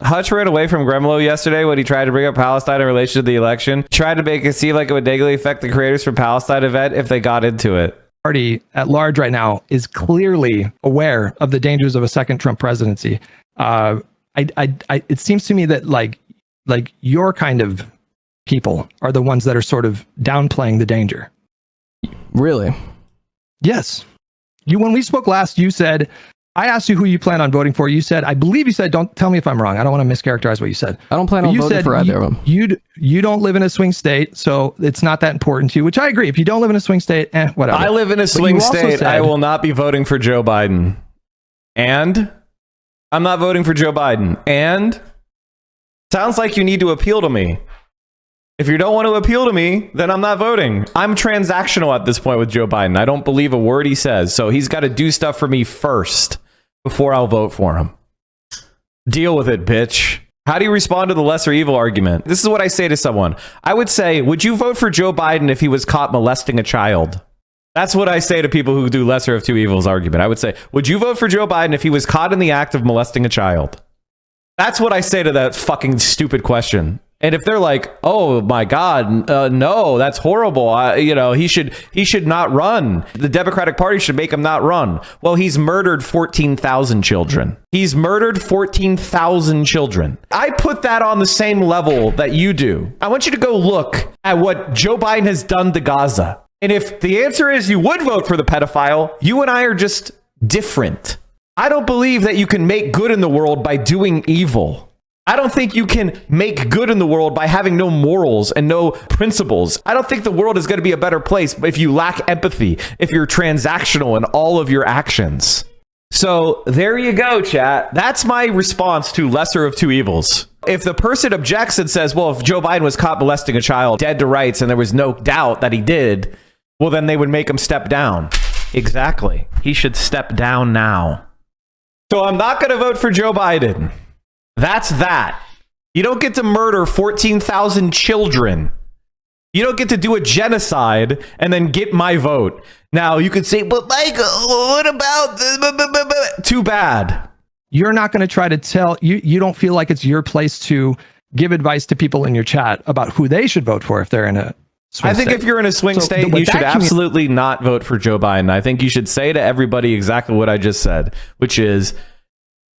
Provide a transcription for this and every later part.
Hutch ran away from Gremloe yesterday when he tried to bring up Palestine in relation to the election. Tried to make it seem like it would negatively affect the creators from Palestine event if they got into it. Party at large right now is clearly aware of the dangers of a second Trump presidency. It seems to me that like your kind of people are the ones that are sort of downplaying the danger. Really? Yes. When we spoke last, you said, I asked you who you plan on voting for. You said, I believe you said, don't tell me if I'm wrong. I don't want to mischaracterize what you said. I don't plan on voting for either of them. You don't live in a swing state, so it's not that important to you, which I agree. If you don't live in a swing state, whatever. I live in a swing state. I will not be voting for Joe Biden. And I'm not voting for Joe Biden. And sounds like you need to appeal to me. If you don't want to appeal to me, then I'm not voting. I'm transactional at this point with Joe Biden. I don't believe a word he says. So he's got to do stuff for me first before I'll vote for him. Deal with it, bitch. How do you respond to the lesser evil argument? This is what I say to someone. I would say, would you vote for Joe Biden if he was caught molesting a child? That's what I say to people who do lesser of two evils argument. I would say, would you vote for Joe Biden if he was caught in the act of molesting a child? That's what I say to that fucking stupid question. And if they're like, oh my God, no, that's horrible. He should not run. The Democratic Party should make him not run. Well, he's murdered 14,000 children. He's murdered 14,000 children. I put that on the same level that you do. I want you to go look at what Joe Biden has done to Gaza. And if the answer is you would vote for the pedophile, you and I are just different. I don't believe that you can make good in the world by doing evil. I don't think you can make good in the world by having no morals and no principles. I don't think the world is going to be a better place if you lack empathy, if you're transactional in all of your actions. So there you go, chat. That's my response to lesser of two evils. If the person objects and says, well, if Joe Biden was caught molesting a child, dead to rights, and there was no doubt that he did, well, then they would make him step down. Exactly. He should step down now. So I'm not going to vote for Joe Biden. That's that. You don't get to murder 14,000 children. You don't get to do a genocide and then get my vote. Now, you could say, but Michael, what about the... Too bad. You're not going to try to tell... You don't feel like it's your place to give advice to people in your chat about who they should vote for if they're in a swing state. If you're in a swing state, you should absolutely not vote for Joe Biden. I think you should say to everybody exactly what I just said, which is...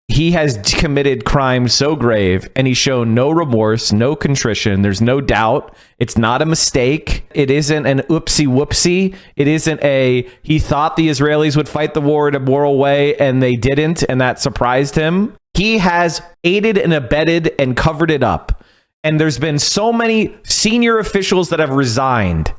he has committed crimes so grave and he's shown no remorse, no contrition. There's no doubt. It's not a mistake. It isn't an oopsie whoopsie. It isn't he thought the Israelis would fight the war in a moral way and they didn't, and that surprised him. He has aided and abetted and covered it up. And there's been so many senior officials that have resigned.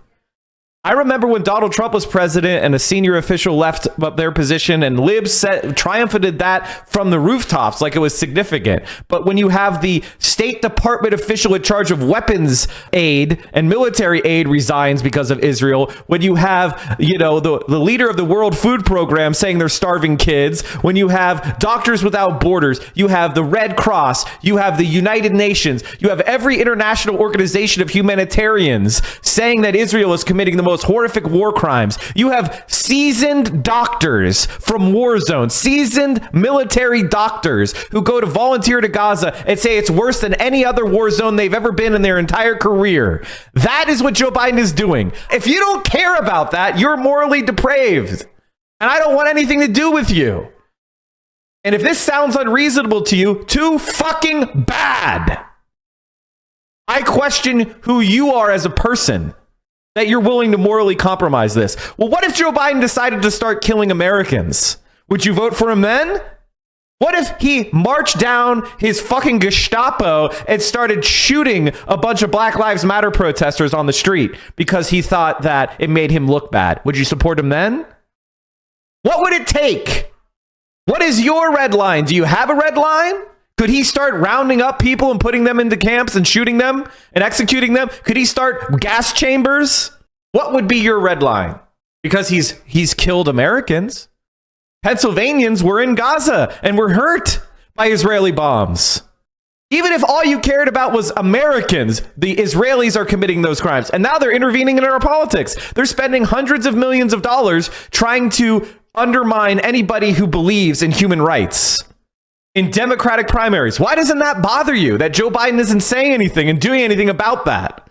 I remember when Donald Trump was president and a senior official left up their position and libs triumphed that from the rooftops like it was significant. But when you have the State Department official in charge of weapons aid and military aid resigns because of Israel, when you have, the leader of the World Food Program saying they're starving kids, when you have Doctors Without Borders, you have the Red Cross, you have the United Nations, you have every international organization of humanitarians saying that Israel is committing the most horrific war crimes. You have seasoned doctors from war zones, seasoned military doctors who go to volunteer to Gaza and say it's worse than any other war zone they've ever been in their entire career. That is what Joe Biden is doing. If you don't care about that, you're morally depraved. And I don't want anything to do with you. And if this sounds unreasonable to you, too fucking bad. I question who you are as a person, that you're willing to morally compromise this. Well, what if Joe Biden decided to start killing Americans? Would you vote for him then? What if he marched down his fucking Gestapo and started shooting a bunch of Black Lives Matter protesters on the street because he thought that it made him look bad? Would you support him then? What would it take? What is your red line? Do you have a red line? Could he start rounding up people and putting them into camps and shooting them and executing them? Could he start gas chambers? What would be your red line? Because he's killed Americans. Pennsylvanians were in Gaza and were hurt by Israeli bombs. Even if all you cared about was Americans, the Israelis are committing those crimes. And now they're intervening in our politics. They're spending hundreds of millions of dollars trying to undermine anybody who believes in human rights. in Democratic primaries. Why doesn't that bother you that Joe Biden isn't saying anything and doing anything about that?